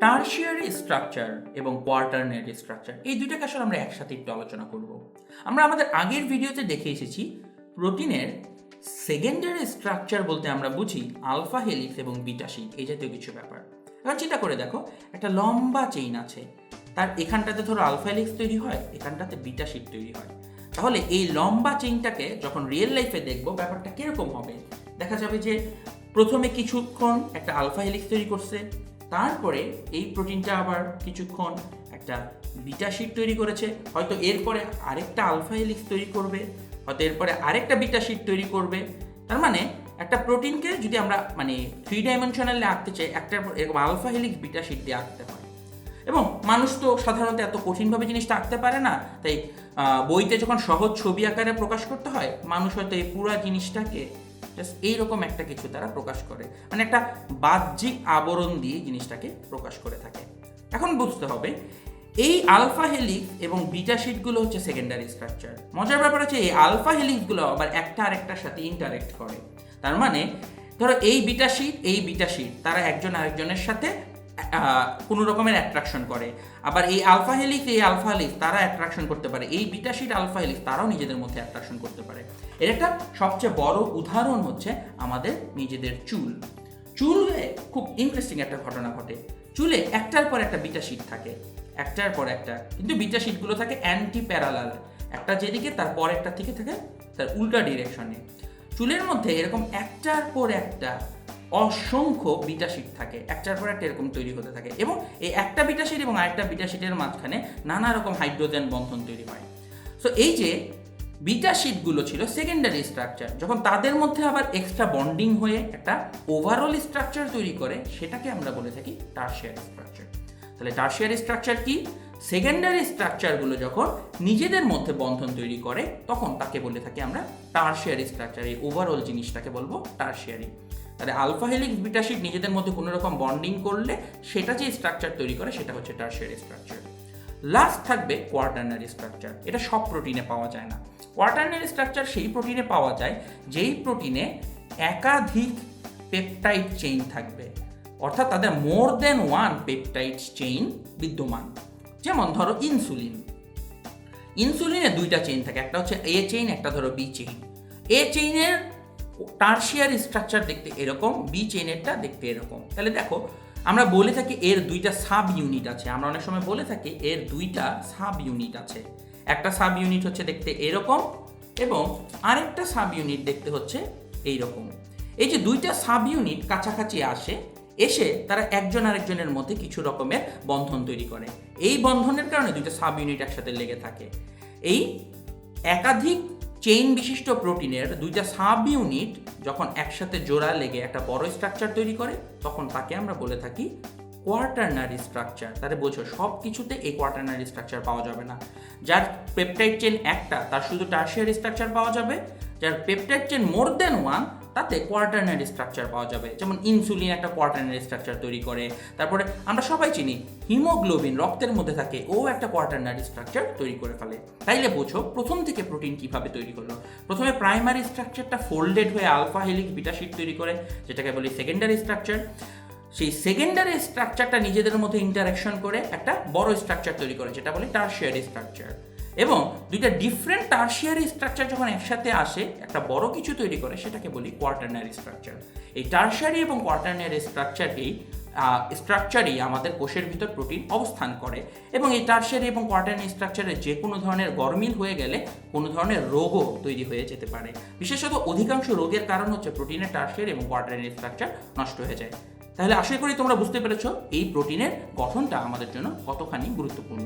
Tertiary structure এবং quaternary structure এই দুইটাকে আসলে আমরা একসাথে একটু আলোচনা করব। আমরা আমাদের আগের ভিডিওতে দেখে এসেছি প্রোটিনের সেকেন্ডারি স্ট্রাকচার বলতে আমরা বুঝি আলফা হেলিক্স এবং বিটা শিট এই জাতীয় কিছু ব্যাপার। এখন চিন্তা করে দেখো, একটা লম্বা চেইন আছে, তার এখানটাতে ধরো আলফা হেলিক্স তৈরি হয়, এখানটাতে বিটা শিট তৈরি হয়। তাহলে এই লম্বা চেইনটাকে যখন রিয়েল লাইফে দেখবো ব্যাপারটা কিরকম হবে, দেখা যাবে যে প্রথমে কিছুক্ষণ একটা আলফা হেলিক্স তৈরি করছে, তারপরে এই প্রোটিনটা আবার কিছুক্ষণ একটা বিটা শিট তৈরি করেছে, হয়তো এরপরে আরেকটা আলফা হেলিক্স তৈরি করবে, হয়তো এরপরে আরেকটা বিটা শিট তৈরি করবে। তার মানে একটা প্রোটিনকে যদি আমরা থ্রি ডাইমেনশনালে আঁকতে চাই, একটা এরকম আলফা হেলিক্স বিটা শিট দিয়ে আঁকতে হয়। এবং মানুষ তো সাধারণত এত কঠিনভাবে জিনিসটা আঁকতে পারে না, তাই বইতে যখন সহজ ছবি আকারে প্রকাশ করতে হয়, মানুষ হয়তো এই পুরো জিনিসটাকে জাস্ট এইরকম একটা কিছু তারা প্রকাশ করে, একটা বাহ্যিক আবরণ দিয়ে জিনিসটাকে প্রকাশ করে থাকে। এখন বুঝতে হবে এই আলফা হেলিক্স এবং বিটা শিটগুলো হচ্ছে সেকেন্ডারি স্ট্রাকচার। মজার ব্যাপার হচ্ছে এই আলফা হেলিক্সগুলো আবার একটা আরেকটার সাথে ইন্টারেক্ট করে। তার মানে ধরো এই বিটা শিট তারা একজন আরেকজনের সাথে কোনো রকমের অ্যাট্রাকশন করে, আবার এই আলফা হেলিক্স তারা অ্যাট্রাকশন করতে পারে, এই বিটা শিট আলফা হেলিক্স তারাও নিজেদের মধ্যে অ্যাট্রাকশন করতে পারে। এর একটা সবচেয়ে বড় উদাহরণ হচ্ছে আমাদের নিজেদের চুলে খুব ইন্টারেস্টিং একটা ঘটনা ঘটে। চুলে একটার পর একটা বিটা শিট থাকে, একটার পর একটা, কিন্তু বিটা শিটগুলো থাকে অ্যান্টি প্যারালাল, একটা যেদিকে তার পর একটা থেকে থাকে তার উল্টা ডিরেকশনে। চুলের মধ্যে এরকম একটার পর একটা অসংখ্য বিটা শিট থাকে, একটার পর একটা এরকম তৈরি হতে থাকে, এবং এই একটা বিটা শিট এবং আরেকটা বিটা শিটের মাঝখানে নানা রকম হাইড্রোজেন বন্ধন তৈরি হয়। সো এই যে বিটা শিটগুলো ছিল সেকেন্ডারি স্ট্রাকচার, যখন তাদের মধ্যে আবার এক্সট্রা বন্ডিং হয়ে একটা ওভারঅল স্ট্রাকচার তৈরি করে, সেটাকে আমরা বলে থাকি টারশিয়ারি স্ট্রাকচার। তাহলে টারশিয়ারি স্ট্রাকচার কি? সেকেন্ডারি স্ট্রাকচারগুলো যখন নিজেদের মধ্যে বন্ধন তৈরি করে তখন তাকে বলে থাকি আমরা টারশিয়ারি স্ট্রাকচার। এই ওভারঅল জিনিসটাকে বলবো টারশিয়ারি। তাহলে আলফা হেলিক্স বিটা শিট নিজেদের মধ্যে কোনো রকম বন্ডিং করলে সেটা যে স্ট্রাকচার তৈরি করে সেটা হচ্ছে টারশিয়ারি স্ট্রাকচার। লাস্ট থাকবে কোয়াটারনারি স্ট্রাকচার। এটা সব প্রোটিনে পাওয়া যায় না। কোয়াটারনারি স্ট্রাকচার সেই প্রোটিনে পাওয়া যায় যেই প্রোটিনে একাধিক পেপটাইড চেইন থাকবে, অর্থাৎ তাদের মোর দেন ওয়ান পেপটাইড চেইন বিদ্যমান। যেমন ধরো ইনসুলিনে দুইটা চেইন থাকে, একটা হচ্ছে এ চেইন, একটা ধরো বি চেইন। এ চেইনের টারশিয়ারি স্ট্রাকচার দেখতে এরকম, বি চেইনেরটা দেখতে এরকম। তাহলে দেখো, আমরা বলে থাকি এর দুইটা সাব ইউনিট আছে, আমরা অনেক সময় বলে থাকি এর দুইটা সাব ইউনিট আছে। একটা সাব ইউনিট হচ্ছে দেখতে এরকম এবং আরেকটা সাব ইউনিট দেখতে হচ্ছে এইরকম। এই যে দুইটা সাব ইউনিট কাছাকাছি এসে তারা একজন আরেকজনের মধ্যে কিছু রকমের বন্ধন তৈরি করে। এই বন্ধনের কারণে দুইটা সাব ইউনিট একসাথে লেগে থাকে। এই একাধিক চেইন বিশিষ্ট প্রোটিনের দুইটা সাব ইউনিট যখন একসাথে জোড়া লেগে একটা বড় স্ট্রাকচার তৈরি করে, তখন তাকে আমরা বলে থাকি কোয়াটারনারি স্ট্রাকচার। তাহলে বোঝো, সব কিছুতে এই কোয়াটারনারি স্ট্রাকচার পাওয়া যাবে না। যার পেপটাইড চেইন একটা, তার শুধু টারশিয়ারি স্ট্রাকচার পাওয়া যাবে। যার পেপটাইড চেইন মোর দেন ওয়ান, তাতে কোয়াটারনারি স্ট্রাকচার পাওয়া যাবে। যেমন ইনসুলিন একটা কোয়াটারনারি স্ট্রাকচার তৈরি করে। তারপরে আমরা সবাই চিনি হিমোগ্লোবিন রক্তের মধ্যে থাকে, ও একটা কোয়াটারনারি স্ট্রাকচার তৈরি করে ফেলে। তাইলে বোঝো প্রথম থেকে প্রোটিন কিভাবে তৈরি হলো। প্রথমে প্রাইমারি স্ট্রাকচারটা ফোল্ডেড হয়ে আলফা হেলিক্স বিটা শিট তৈরি করে, যেটাকে বলি সেকেন্ডারি স্ট্রাকচার। সেই সেকেন্ডারি স্ট্রাকচারটা নিজেদের মধ্যে ইন্টারাকশন করে একটা বড় স্ট্রাকচার তৈরি করে, যেটা বলি টারশিয়ারি স্ট্রাকচার। এবং দুইটা ডিফারেন্ট টারশিয়ারি স্ট্রাকচার যখন একসাথে আসে একটা বড় কিছু তৈরি করে, সেটাকে বলি কোয়াটারনারি স্ট্রাকচার। এই টারশিয়ারি এবং কোয়াটারনারি স্ট্রাকচারই আমাদের কোষের ভিতর প্রোটিন অবস্থান করে। এবং এই টারশিয়ারি এবং কোয়াটারনারি স্ট্রাকচারে যে কোনো ধরনের গরমিল হয়ে গেলে কোনো ধরনের রোগও তৈরি হয়ে যেতে পারে। বিশেষত অধিকাংশ রোগের কারণ হচ্ছে প্রোটিনের টারশিয়ারি এবং কোয়াটারনারি স্ট্রাকচার নষ্ট হয়ে যায়। তাহলে আশা করি তোমরা বুঝতে পেরেছো এই প্রোটিনের গঠনটা আমাদের জন্য কতখানি গুরুত্বপূর্ণ।